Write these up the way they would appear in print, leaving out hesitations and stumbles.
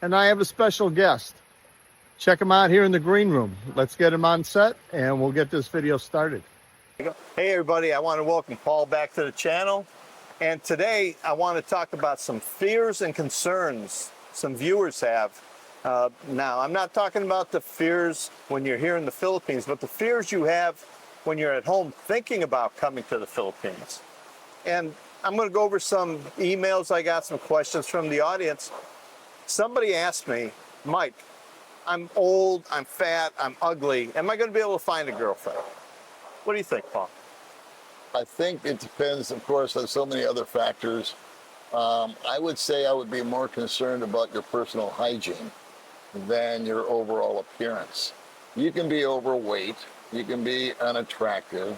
And I have a special guest. Check him out here in the green room. Let's get him on set and we'll get this video started. Hey everybody, I want to welcome Paul back to the channel. And today I want to talk about some fears and concerns some viewers have. Now, I'm not talking about the fears when you're here in the Philippines, but the fears you have when you're at home thinking about coming to the Philippines. And I'm going to go over some emails I got, some questions from the audience. Somebody asked me, Mike, I'm old, I'm fat, I'm ugly. Am I going to be able to find a girlfriend? What do you think, Paul? I think it depends, of course, on so many other factors. I would say I would be more concerned about your personal hygiene than your overall appearance. You can be overweight, you can be unattractive,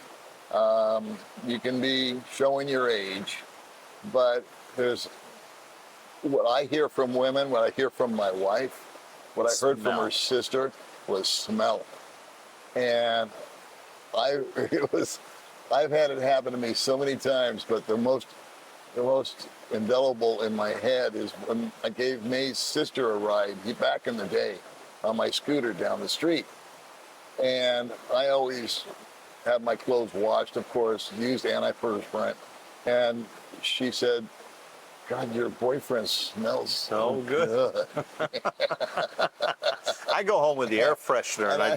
you can be showing your age, but there's what I hear from women, what I hear from my wife, what I heard from her sister was smell. And I've had it happen to me so many times, but the most indelible in my head is when I gave May's sister a ride back in the day on my scooter down the street. And I always have my clothes washed, of course, used antiperspirant. And she said, God, your boyfriend smells so good. I go home with the air freshener and I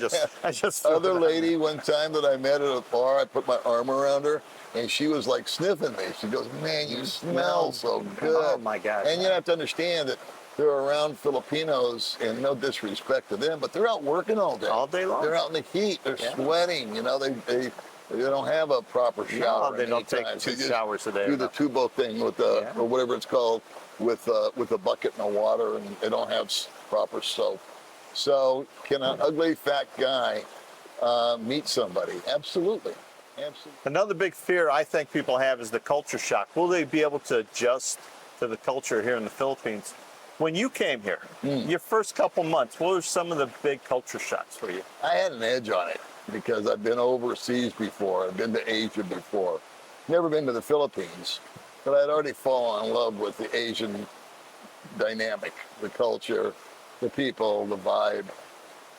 just other lady one time that I met at a bar, I put my arm around her and she was like sniffing me. She goes, man, you smell so good. Oh my God. And you have to understand that they're around Filipinos, and no disrespect to them, but they're out working all day. All day long. They're out in the heat, they're sweating, you know, they don't have a proper shower. No, they don't take 2 showers a day. Do the tubo thing with the, or whatever it's called, with a bucket and the water, and they don't have proper soap. So can an ugly fat guy meet somebody? Absolutely. Absolutely. Another big fear I think people have is the culture shock. Will they be able to adjust to the culture here in the Philippines? When you came here, your first couple months, what were some of the big culture shocks for you? I had an edge on it because I've been overseas before. I've been to Asia before. Never been to the Philippines, but I'd already fallen in love with the Asian dynamic, the culture, the people, the vibe.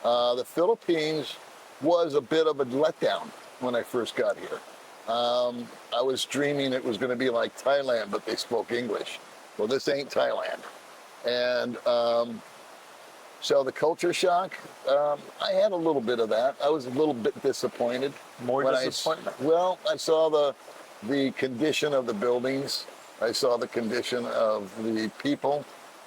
The Philippines was a bit of a letdown when I first got here. I was dreaming it was going to be like Thailand, but they spoke English. Well, this ain't Thailand. And so the culture shock, I had a little bit of that. I was a little bit disappointed. More disappointment? Well, I saw the condition of the buildings. I saw the condition of the people.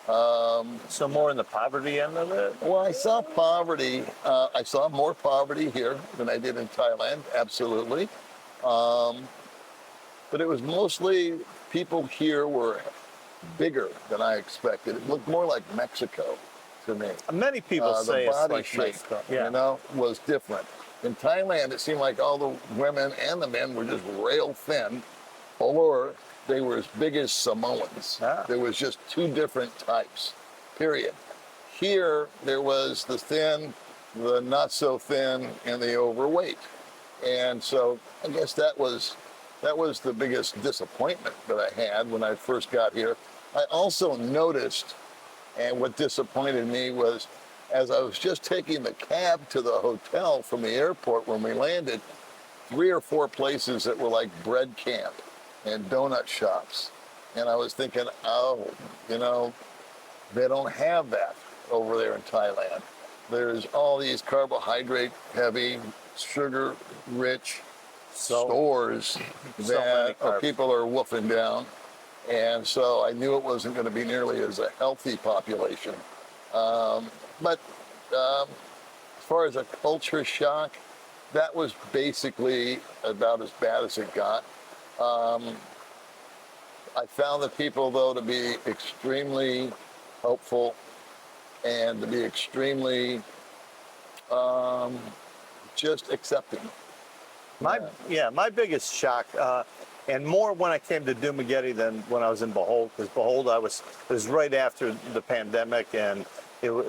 So more in the poverty end of it? Well, I saw poverty. I saw more poverty here than I did in Thailand, absolutely. But it was mostly people here were bigger than I expected. It looked more like Mexico to me. Many people say the it's body like shape, Mexico. you know, was different. In Thailand, it seemed like all the women and the men were just rail thin, or they were as big as Samoans. There was just two different types, period. Here, there was the thin, the not so thin, and the overweight. And so I guess that was the biggest disappointment that I had when I first got here. I also noticed, and what disappointed me was, as I was just taking the cab to the hotel from the airport when we landed, 3 or 4 places that were like bread camp and donut shops. And I was thinking, oh, you know, they don't have that over there in Thailand. There's all these carbohydrate heavy, sugar rich stores that people are wolfing down. And so I knew it wasn't going to be nearly as a healthy population. But as far as a culture shock, that was basically about as bad as it got. I found the people, though, to be extremely helpful and to be extremely just accepting. My biggest shock, and more when I came to Dumaguete than when I was in Bohol, because Bohol it was right after the pandemic and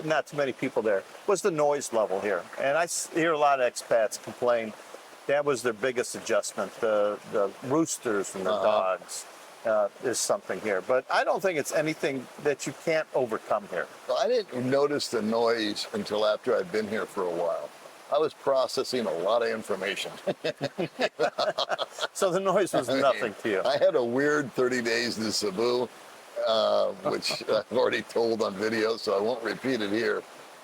not too many people there, was the noise level here. And I hear a lot of expats complain that was their biggest adjustment, the roosters and the dogs. is something here. But I don't think it's anything that you can't overcome here. Well, I didn't notice the noise until after I'd been here for a while. I was processing a lot of information. So the noise was nothing to you. I had a weird 30 days in Cebu, which I've already told on video, so I won't repeat it here.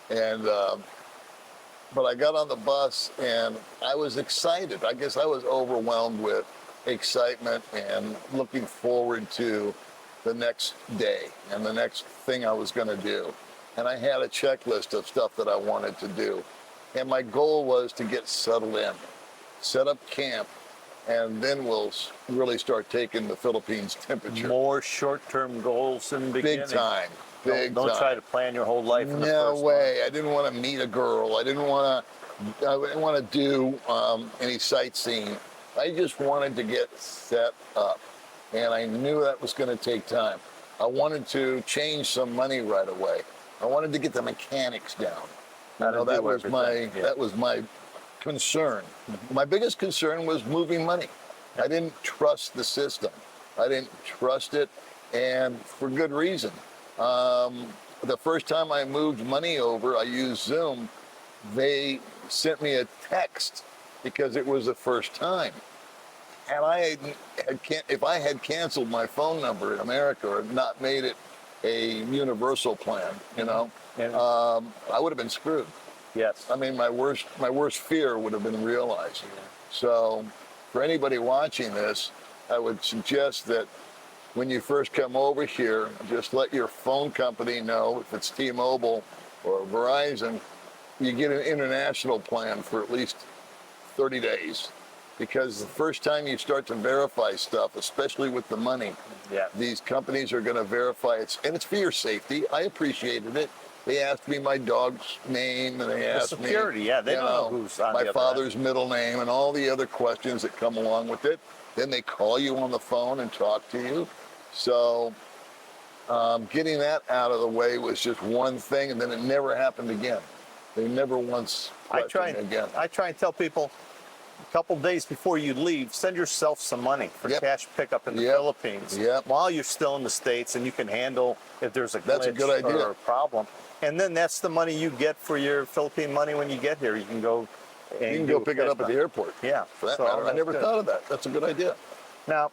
And but I got on the bus and I was excited. I guess I was overwhelmed with excitement and looking forward to the next day and the next thing I was going to do. And I had a checklist of stuff that I wanted to do. And my goal was to get settled in, set up camp, and then we'll really start taking the Philippines temperature. More short-term goals in the beginning. Big time. Don't try to plan your whole life in the No first way. month. I didn't want to meet a girl. I didn't want to do any sightseeing. I just wanted to get set up, and I knew that was going to take time. I wanted to change some money right away. I wanted to get the mechanics down. You know, that was my concern. My biggest concern was moving money. I didn't trust the system. I didn't trust it, and for good reason. The first time I moved money over, I used Zoom. They sent me a text because it was the first time. And if I had canceled my phone number in America or not made it a universal plan, you know, I would have been screwed. Yes. I mean, my worst fear would have been realized. So for anybody watching this, I would suggest that when you first come over here, just let your phone company know, if it's T-Mobile or Verizon, you get an international plan for at least 30 days. Because the first time you start to verify stuff, especially with the money, these companies are going to verify it. And it's for your safety. I appreciated it. They asked me my dog's name, and they asked me, security, they don't know who's on my the other father's middle name, and all the other questions that come along with it. Then they call you on the phone and talk to you. So getting that out of the way was just one thing, and then it never happened again. They never once questioned me again. I try and tell people, a couple days before you leave, send yourself some money for cash pickup in the Philippines while you're still in the States, and you can handle if there's a glitch or a problem. And then that's the money you get for your Philippine money when you get here. You can go pick it up at the airport. Yeah. For that matter. I never thought of that. That's a good idea. Now,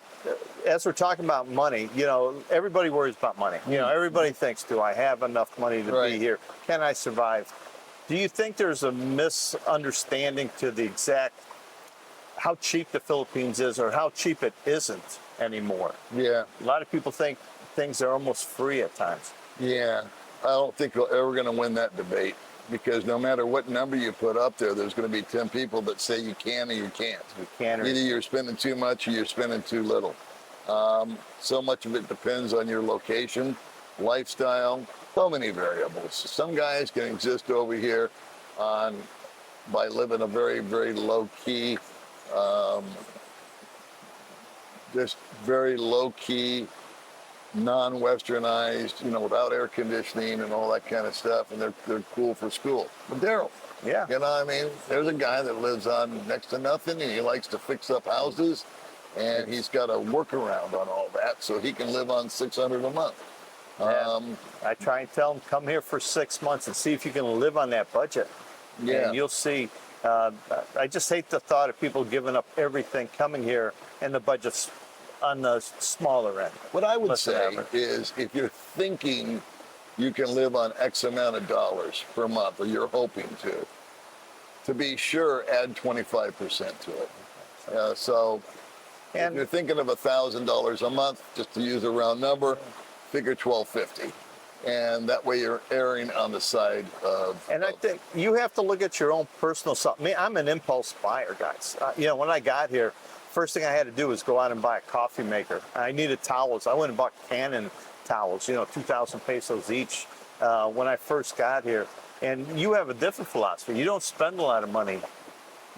as we're talking about money, you know, everybody worries about money. You know, everybody thinks, do I have enough money to be here? Can I survive? Do you think there's a misunderstanding to the exact how cheap the Philippines is or how cheap it isn't anymore? Yeah. A lot of people think things are almost free at times. Yeah. I don't think we're ever going to win that debate, because no matter what number you put up there, there's going to be 10 people that say you can or you can't. You can or either you're spending too much or you're spending too little. So much of it depends on your location, lifestyle, so many variables. Some guys can exist over here by living a very, very low-key, just very low-key, non-westernized, you know, without air conditioning and all that kind of stuff, and they're cool for school. But Daryl, you know what I mean? There's a guy that lives on next to nothing, and he likes to fix up houses, and he's got a workaround on all that, so he can live on $600 a month. I try and tell them, come here for 6 months and see if you can live on that budget. Yeah. And you'll see. I just hate the thought of people giving up everything, coming here, and the budget's on the smaller end. What I would say is, if you're thinking you can live on X amount of dollars per month, or you're hoping to be sure, add 25% to it. So if you're thinking of $1,000 a month, just to use a round number, figure $1,250. And that way you're erring on the side of... And I think you have to look at your own personal self. I mean, I'm an impulse buyer, guys. You know, when I got here, first thing I had to do was go out and buy a coffee maker. I needed towels. I went and bought Canon towels, you know, 2,000 pesos each when I first got here. And you have a different philosophy. You don't spend a lot of money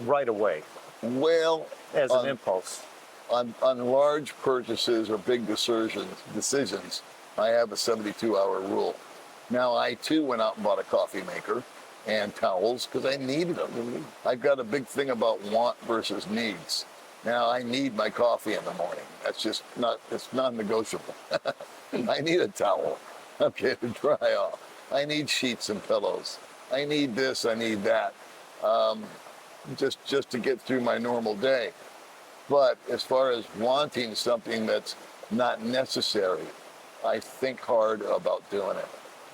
right away. Well, as an impulse. On large purchases or big decisions, I have a 72-hour rule. Now, I too went out and bought a coffee maker and towels because I needed them. I've got a big thing about want versus needs. Now I need my coffee in the morning. That's just not, it's non-negotiable. I need a towel, okay, to dry off. I need sheets and pillows. I need this, I need that, just to get through my normal day. But as far as wanting something that's not necessary, I think hard about doing it.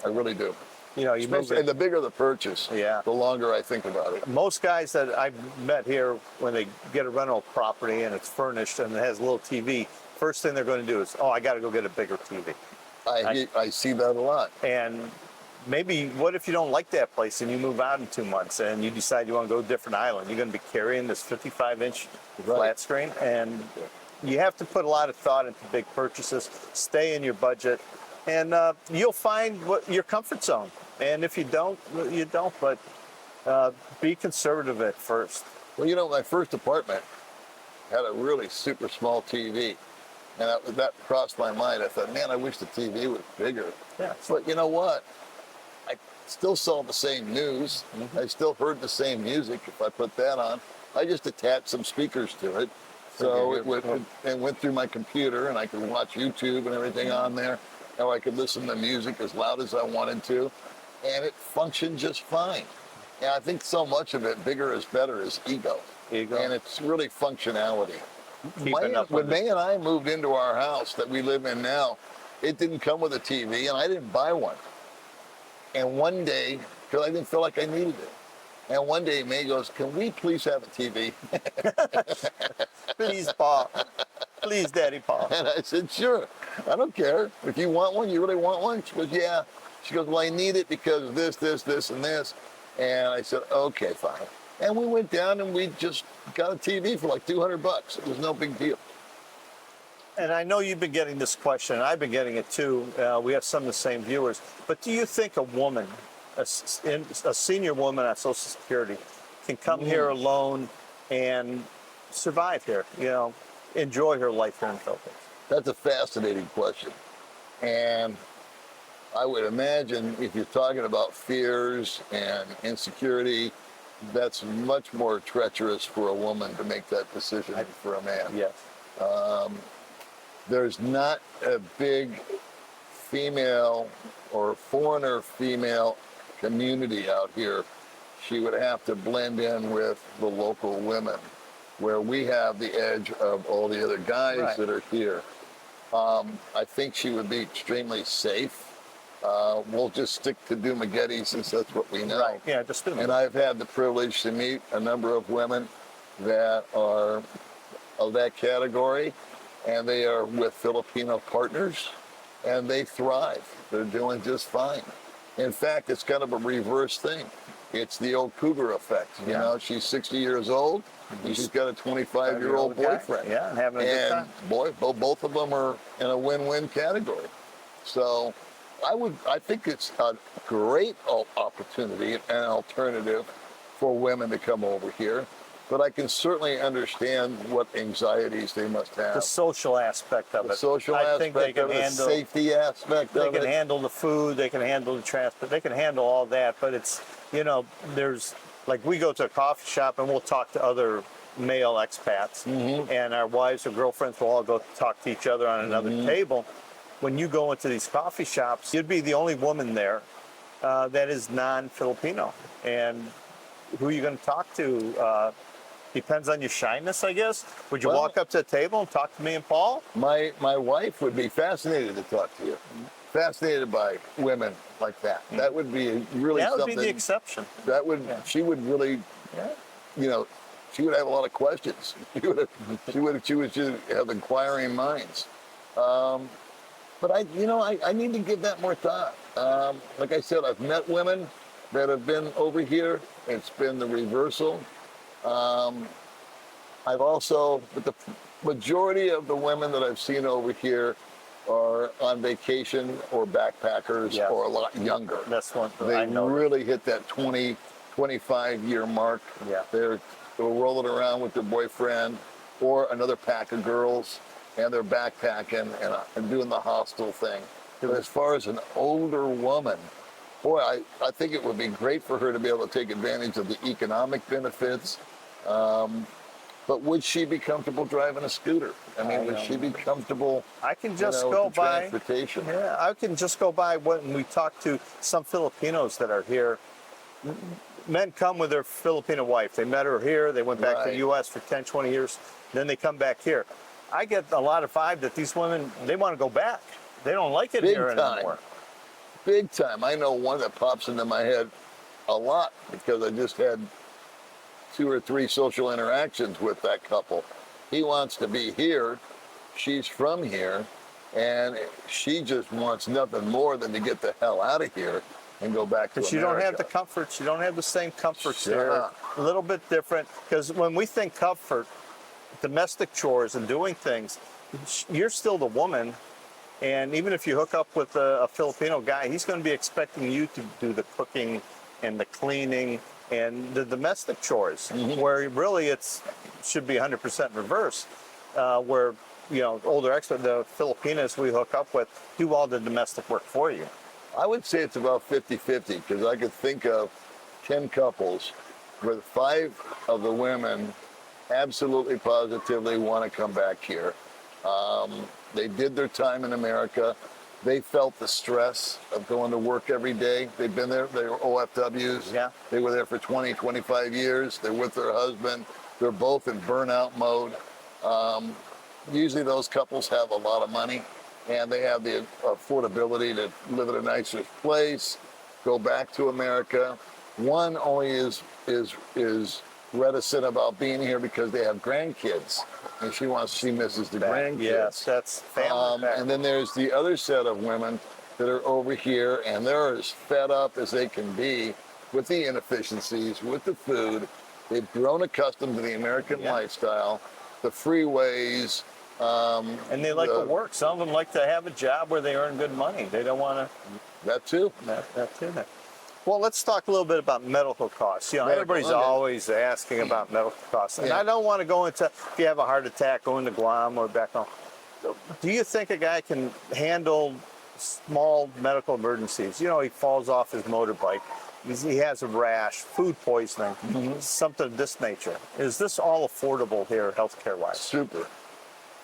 I really do. You know, And the bigger the purchase, yeah, the longer I think about it. most guys that I've met here, when they get a rental property and it's furnished and it has a little TV, first thing they're going to do is, oh, I got to go get a bigger TV. I see that a lot. And maybe, what if you don't like that place and you move out in 2 months and you decide you want to go to a different island? You're going to be carrying this 55-inch flat screen, and you have to put a lot of thought into big purchases. Stay in your budget, and you'll find what your comfort zone. And if you don't, you don't. But be conservative at first. Well, you know, my first apartment had a really super small TV. And that crossed my mind. I thought, man, I wish the TV was bigger. Yeah. But you know what? I still saw the same news. I still heard the same music if I put that on. I just attached some speakers to it. So it went through my computer, and I could watch YouTube and everything on there. Or I could listen to music as loud as I wanted to. And it functioned just fine. And I think so much of it, bigger is better, is ego. And it's really functionality. When May and I moved into our house that we live in now, it didn't come with a TV, and I didn't buy one. And one day, because I didn't feel like I needed it, and one day May goes, can we please have a TV? Please, Paul. Please, Daddy Paul. And I said, sure. I don't care. If you want one, you really want one? She goes, yeah. She goes, well, I need it because of this, this, this, and this. And I said, okay, fine. And we went down and we just got a TV for like $200. It was no big deal. And I know you've been getting this question, and I've been getting it too. We have some of the same viewers. But do you think a woman, a senior woman on Social Security, can come here alone and survive here? You know, enjoy her life here in the Philippines? That's a fascinating question. And I would imagine if you're talking about fears and insecurity, that's much more treacherous for a woman to make that decision than for a man. Yes. There's not a big female or foreigner female community out here. She would have to blend in with the local women, where we have the edge of all the other guys that are here. I think she would be extremely safe. We'll just stick to Dumaguete since that's what we know. Right, yeah, just Dumaguete. And I've had the privilege to meet a number of women that are of that category, and they are with Filipino partners, and they thrive. They're doing just fine. In fact, it's kind of a reverse thing. It's the old cougar effect. You know, she's 60 years old, and she's got a 25-year-old boyfriend. Yeah, having a good time. Boy, both of them are in a win-win category. So I think it's a great opportunity and alternative for women to come over here. But I can certainly understand what anxieties they must have. The social aspect of it. The social I think aspect they of can it, handle, the safety aspect of it. They can handle the food, they can handle the transport, they can handle all that. But it's, you know, there's, like, we go to a coffee shop and we'll talk to other male expats, and our wives or girlfriends will all go talk to each other on another table. When you go into these coffee shops, you'd be the only woman there that is non-Filipino. And who are you going to talk to? Depends on your shyness, I guess. Would you walk up to the table and talk to me and Paul? My wife would be fascinated to talk to you. Fascinated by women like that. That would be really something. That would be the exception. That would, she would really, you know, she would have a lot of questions. She would have inquiring minds. But I need to give that more thought. Like I said, I've met women that have been over here. It's been the reversal. I've also, but the majority of the women that I've seen over here are on vacation or backpackers or a lot younger. That's one they I know. Really hit that 20, 25-year mark. Yeah. They're rolling around with their boyfriend or another pack of girls, and they're backpacking and doing the hostel thing. But as far as an older woman, boy, I think it would be great for her to be able to take advantage of the economic benefits. But would she be comfortable driving a scooter? I mean, would she be comfortable? I can just with go the by. transportation. Yeah, I can just go by when we talk to some Filipinos that are here. Men come with their Filipino wife. They met her here. They went back to the Right. U.S. for 10, 20 years. Then they come back here. I get a lot of vibe that these women, they want to go back. They don't like it Big here time. anymore. Big time. I know one that pops into my head a lot because I just had 2 or 3 social interactions with that couple. He wants to be here. She's from here. And she just wants nothing more than to get the hell out of here and go back to Because America. you don't have the comforts. You don't have the same comforts Sure. there. A little bit different. Because when we think comfort, domestic chores and doing things, you're still the woman. And even if you hook up with a Filipino guy, he's going to be expecting you to do the cooking and the cleaning and the domestic chores, where really should be 100% reverse, where, you know, the Filipinas we hook up with do all the domestic work for you. I would say it's about 50-50 because I could think of 10 couples where 5 of the women absolutely positively want to come back here. They did their time in America. They felt the stress of going to work every day. They've been there. They were OFWs. Yeah. They were there for 20, 25 years. They're with their husband. They're both in burnout mode. Usually those couples have a lot of money and they have the affordability to live at a nicer place, go back to America. One only is reticent about being here because they have grandkids and she misses the grandkids. Yes, that's family. And then there's the other set of women that are over here and they're as fed up as they can be with the inefficiencies, with the food. They've grown accustomed to the American lifestyle, the freeways. And they like to work. Some of them like to have a job where they earn good money. They don't want to. That too. That's in it. Well, let's talk a little bit about medical costs. You know, everybody's always asking about medical costs. And I don't want to go into, if you have a heart attack, going to Guam or back home. Do you think a guy can handle small medical emergencies? You know, he falls off his motorbike. He has a rash, food poisoning, something of this nature. Is this all affordable here, healthcare-wise? Super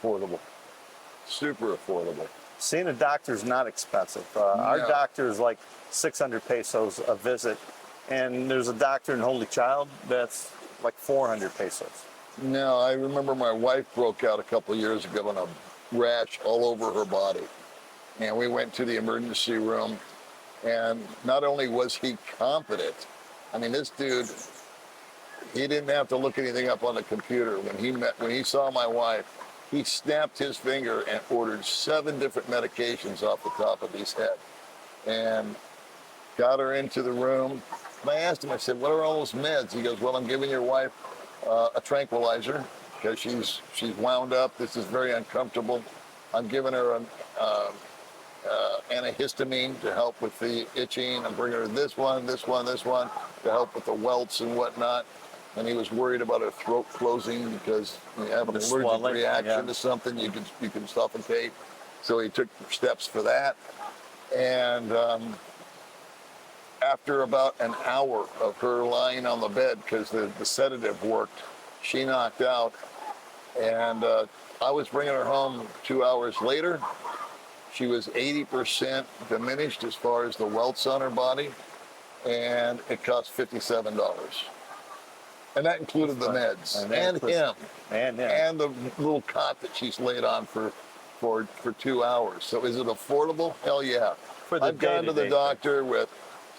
affordable. Super affordable. Seeing a doctor is not expensive. Our doctor is like 600 pesos a visit, and there's a doctor in Holy Child that's like 400 pesos. No, I remember my wife broke out a couple of years ago in a rash all over her body. And we went to the emergency room, and not only was he competent, I mean, this dude, he didn't have to look anything up on the computer. When he saw my wife, he snapped his finger and ordered 7 different medications off the top of his head and got her into the room. And I asked him, I said, what are all those meds? He goes, well, I'm giving your wife a tranquilizer because she's wound up. This is very uncomfortable. I'm giving her an antihistamine to help with the itching. I'm bringing her this one to help with the welts and whatnot. And he was worried about her throat closing because you have an allergic reaction to something, you can suffocate. So he took steps for that. And after about an hour of her lying on the bed because the sedative worked, she knocked out. And I was bringing her home 2 hours later. She was 80% diminished as far as the welts on her body, and it cost $57. And that included the meds and him and the little cot that she's laid on for 2 hours. So is it affordable? Hell yeah. I've gone to the doctor with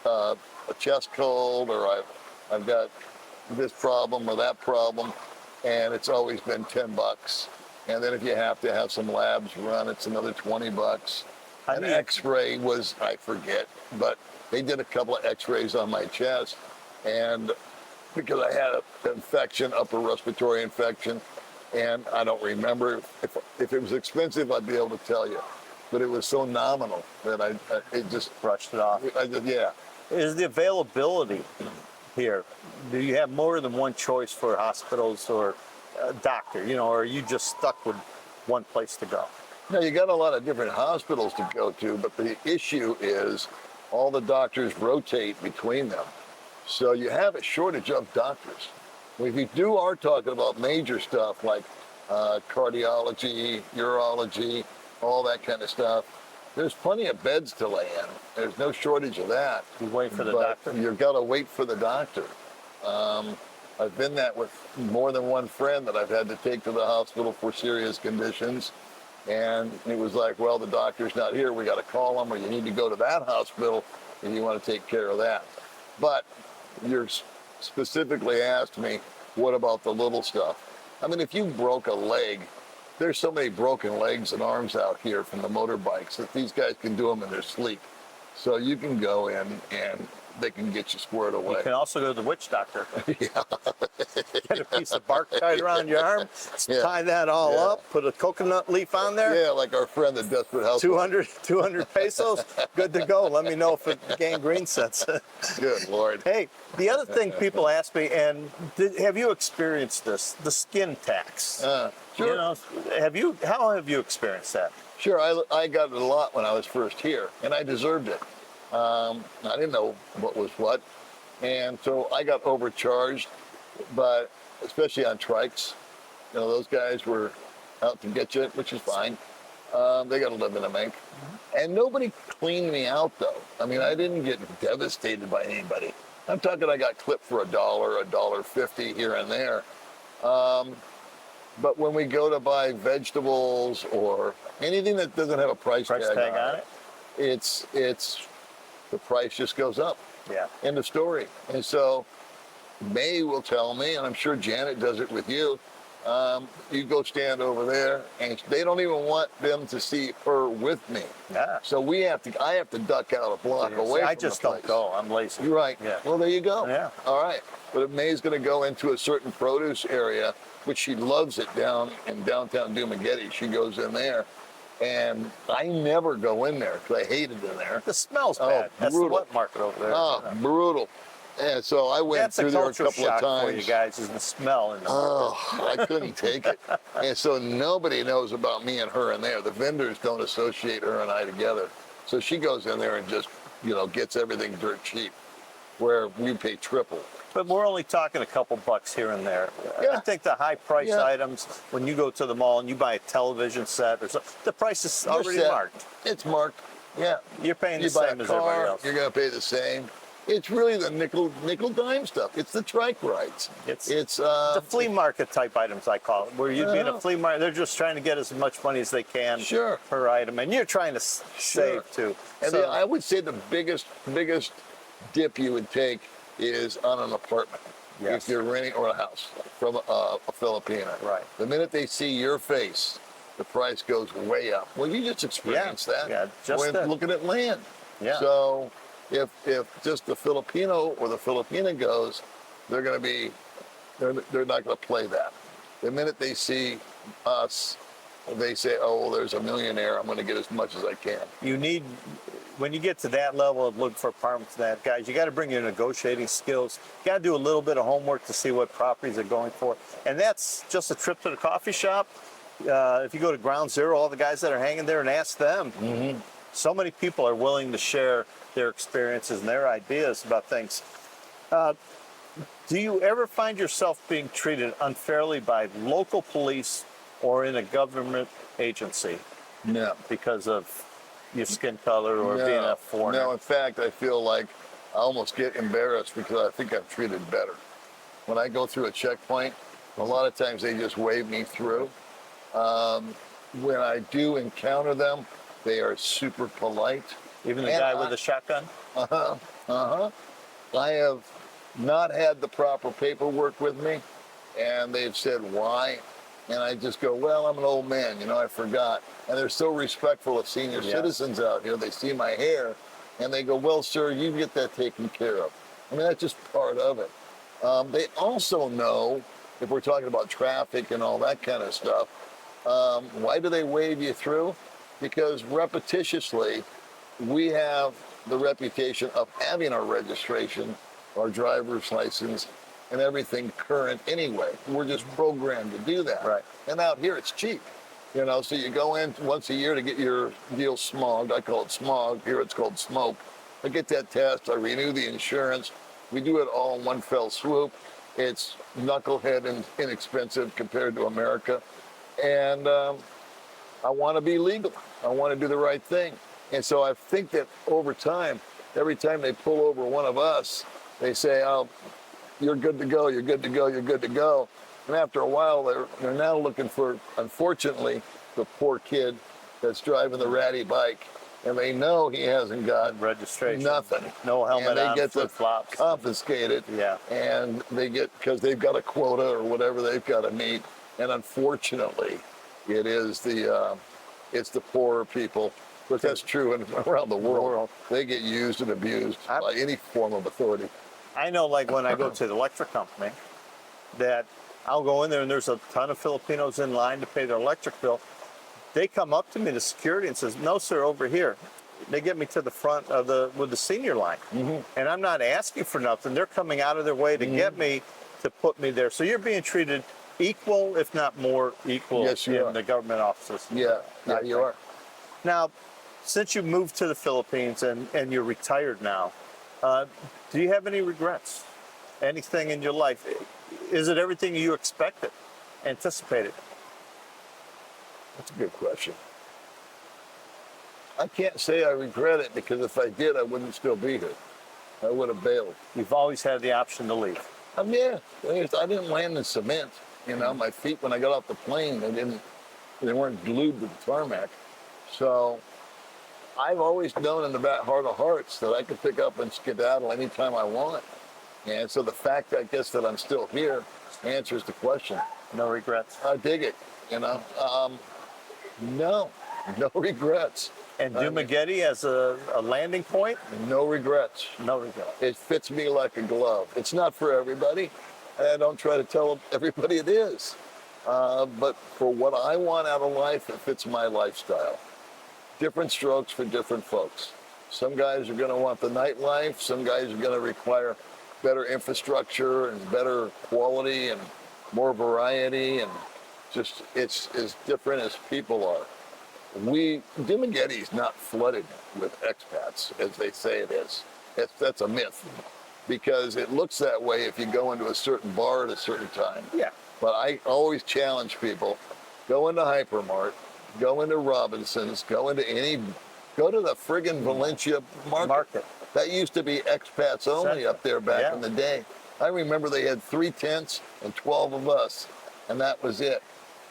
a chest cold, or I've got this problem or that problem, and it's always been $10. And then if you have to have some labs run, it's another $20. An X-ray was, I forget, but they did a couple of X-rays on my chest, and because I had an infection, upper respiratory infection, and I don't remember. If it was expensive, I'd be able to tell you. But it was so nominal that it just brushed it off. Yeah. Is the availability here, do you have more than one choice for hospitals or a doctor, you know, or are you just stuck with one place to go? No, you got a lot of different hospitals to go to, but the issue is all the doctors rotate between them. So you have a shortage of doctors. If you are talking about major stuff like cardiology, urology, all that kind of stuff, there's plenty of beds to lay in. There's no shortage of that. You wait for the But doctor? You've got to wait for the doctor. I've been that with more than one friend that I've had to take to the hospital for serious conditions. And it was like, well, the doctor's not here. We got to call him, or you need to go to that hospital if you want to take care of that. But you're specifically asked me, what about the little stuff? I mean, if you broke a leg, there's so many broken legs and arms out here from the motorbikes that these guys can do them in their sleep. So you can go in and they can get you squared away. You can also go to the witch doctor. Yeah. Get a piece of bark tied around your arm, Yeah. tie that all up, put a coconut leaf on there. Yeah, like our friend, the Desperate House. 200 pesos, good to go. Let me know if it gangrene sets. Good Lord. Hey, the other thing people ask me, and have you experienced this, the skin tax? Sure. You know, how have you experienced that? Sure, I got it a lot when I was first here, and I deserved it. I didn't know what was what, and so I got overcharged, but especially on trikes, you know, those guys were out to get you, which is fine. They got to live in a mink. And nobody cleaned me out, though. I mean, I didn't get devastated by anybody. I'm talking I got clipped for $1, $1.50 here and there. But when we go to buy vegetables or anything that doesn't have a price tag on it, it's the price just goes up. Yeah. End of story. And so May will tell me, and I'm sure Janet does it with you, you go stand over there, and they don't even want them to see her with me. Yeah. So I have to duck out a block away from I just the don't place. go. I'm lazy. You're right. Yeah. Well, there you go. Yeah. All right. But if May's going to go into a certain produce area, which she loves it down in downtown Dumaguete, she goes in there. And I never go in there because I hate it in there. The smell's bad. That's the brutal. wet market over there. Oh, brutal. And so I went That's through there a cultural couple of shock times. for you guys, is the smell in the market. Oh, I couldn't take it. And so nobody knows about me and her in there. The vendors don't associate her and I together. So she goes in there and just, gets everything dirt cheap, where we pay triple. But we're only talking a couple bucks here and there. Yeah. I think the high price items, when you go to the mall and you buy a television set or something, the price is already marked. It's marked. Yeah. You're paying the You buy same a as everybody car, else. you're going to pay the same. It's really the nickel dime stuff. It's the trike rides. It's the flea market type items, I call it, where you'd be in a flea market. They're just trying to get as much money as they can per item, and you're trying to save too. And so, I would say the biggest dip you would take is on an apartment. Yes. If you're renting, or a house from a Filipino. Right. The minute they see your face, the price goes way up. Well, you just experienced that. Yeah, just when that. looking at land. Yeah. So if just the Filipino or the Filipina goes, they're not going to play that. The minute they see us, they say, oh, well, there's a millionaire. I'm going to get as much as I can. When you get to that level of looking for apartments, guys, you got to bring your negotiating skills. You got to do a little bit of homework to see what properties are going for. And that's just a trip to the coffee shop. If you go to Ground Zero, all the guys that are hanging there, and ask them. Mm-hmm. So many people are willing to share their experiences and their ideas about things. Do you ever find yourself being treated unfairly by local police or in a government agency? No. Because of your skin color or being a foreigner? No, in fact, I feel like I almost get embarrassed because I think I'm treated better. When I go through a checkpoint, a lot of times they just wave me through. When I do encounter them, they are super polite. Even the guy with the shotgun? I have not had the proper paperwork with me, and they've said, why? And I just go, well, I'm an old man, I forgot. And they're so respectful of senior citizens out here. They see my hair, and they go, well, sir, you get that taken care of. I mean, that's just part of it. They also know, if we're talking about traffic and all that kind of stuff, why do they wave you through? Because repetitiously, we have the reputation of having our registration, our driver's license, and everything current anyway. We're just programmed to do that. Right. And out here, it's cheap. So you go in once a year to get your deal smogged. I call it smog. Here it's called smoke. I get that test. I renew the insurance. We do it all in one fell swoop. It's knucklehead and inexpensive compared to America. And I want to be legal. I want to do the right thing. And so I think that over time, every time they pull over one of us, they say, oh, you're good to go, you're good to go, you're good to go. And after a while, they're now looking for, unfortunately, the poor kid that's driving the ratty bike. And they know he hasn't got registration, nothing. no helmet and they on, get flip-flops. Confiscated. Yeah. And they get, because they've got a quota or whatever they've got to meet. And unfortunately, it is it's the poorer people. But that's true around the world. They get used and abused by any form of authority. I know, like when I go to the electric company, that I'll go in there and there's a ton of Filipinos in line to pay their electric bill. They come up to me, the security, and says, no, sir, over here. They get me to the front of with the senior line. And I'm not asking for nothing. They're coming out of their way to get me, to put me there. So you're being treated equal, if not more equal, in the government offices. Yeah, you are. Now, since you moved to the Philippines and you're retired now, do you have any regrets? Anything in your life? Is it everything you expected, anticipated? That's a good question. I can't say I regret it, because if I did, I wouldn't still be here. I would have bailed. You've always had the option to leave. Yeah, I didn't land in cement. You know, my feet, when I got off the plane, they weren't glued to the tarmac. So I've always known in the heart of hearts that I could pick up and skedaddle anytime I want. And so the fact, I guess, that I'm still here answers the question. No regrets? I dig it, you know. No regrets. And Dumaguete as a landing point? No regrets. No regrets. It fits me like a glove. It's not for everybody. I don't try to tell everybody it is. But for what I want out of life, it fits my lifestyle. Different strokes for different folks. Some guys are going to want the nightlife. Some guys are going to require better infrastructure and better quality and more variety, and just it's as different as people are. Dumaguete is not flooded with expats as they say it is. That's a myth, because it looks that way if you go into a certain bar at a certain time. Yeah. But I always challenge people, go into Hypermart, go into Robinson's, go to the friggin' Valencia market. That used to be expats only up there back in the day. I remember they had 3 tents and 12 of us, and that was it.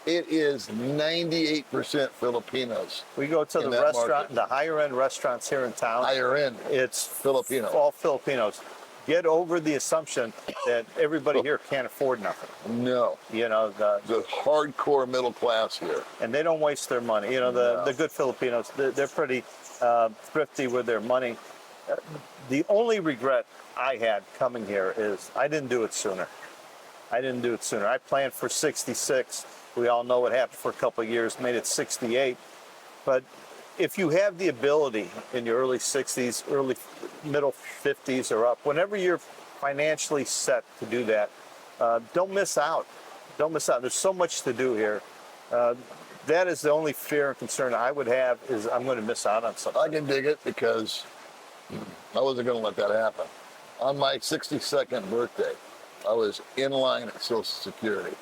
It is 98% Filipinos. We go to the restaurant, market. The higher end restaurants here in town. Higher end. It's Filipino. All Filipinos. Get over the assumption that everybody here can't afford nothing. No. You know, the hardcore middle class here. And they don't waste their money. You know, the good Filipinos, they're pretty thrifty with their money. The only regret I had coming here is I didn't do it sooner. I planned for 66. We all know what happened for a couple of years, made it 68. But if you have the ability in your early 60s, middle 50s or up, whenever you're financially set to do that, don't miss out. Don't miss out. There's so much to do here. That is the only fear and concern I would have, is I'm going to miss out on something. I can dig it, because I wasn't going to let that happen. On my 62nd birthday, I was in line at Social Security.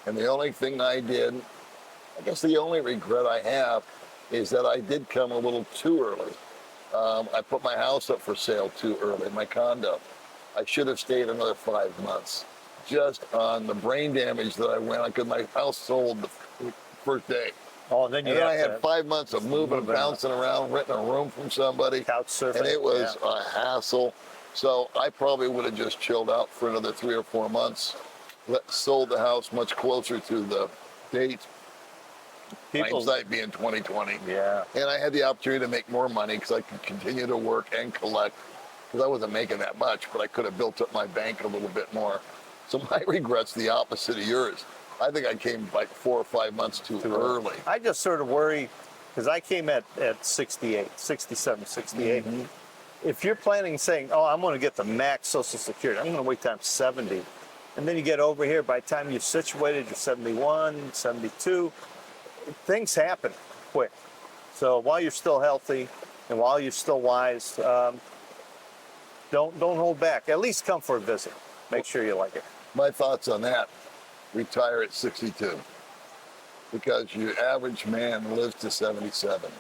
And the only thing I did, I guess the only regret I have, is that I did come a little too early. I put my house up for sale too early, my condo. I should have stayed another 5 months, just on the brain damage that I went on, because my house sold the first day. Oh, then you and then I had 5 months of moving and bouncing around, renting a room from somebody. Couch surfing. And it was a hassle. So I probably would have just chilled out for another 3 or 4 months, sold the house much closer to the date. Hindsight being 2020. Yeah. And I had the opportunity to make more money, because I could continue to work and collect, because I wasn't making that much, but I could have built up my bank a little bit more. So my regret's the opposite of yours. I think I came like 4 or 5 months too early. I just sort of worry, because I came at 68, 67, 68. Mm-hmm. If you're planning saying, oh, I'm going to get the max Social Security, I'm going to wait till I'm 70. And then you get over here, by the time you're situated, you're 71, 72. Things happen quick. So while you're still healthy and while you're still wise, don't hold back. At least come for a visit. Make sure you like it. My thoughts on that, retire at 62. Because your average man lives to 77.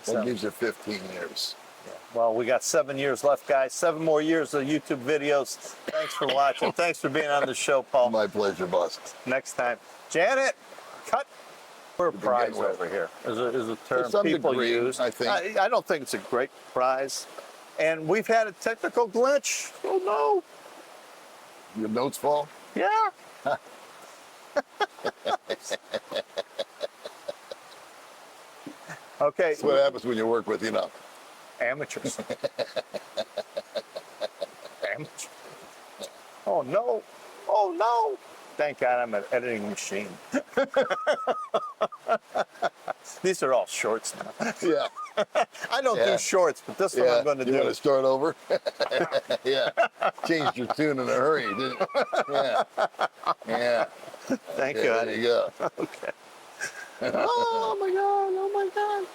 That gives you 15 years. Yeah. Well, we got 7 years left, guys. 7 more years of YouTube videos. Thanks for watching. Thanks for being on the show, Paul. My pleasure, boss. Next time. Janet, cut. We're a prize over here. Is a term people use. I think. I don't think it's a great prize. And we've had a technical glitch. Oh, no. Your notes fall? Yeah. Okay. That's what happens when you work with, amateurs. Amateurs. Oh, no. Oh, no. Thank God I'm an editing machine. These are all shorts now. Yeah. I don't do shorts, but this one I'm going to do. You want to start over? Yeah. Changed your tune in a hurry, didn't you? Yeah. Yeah. Thank you, There honey. you go. Okay. Oh, my God. Oh, my God.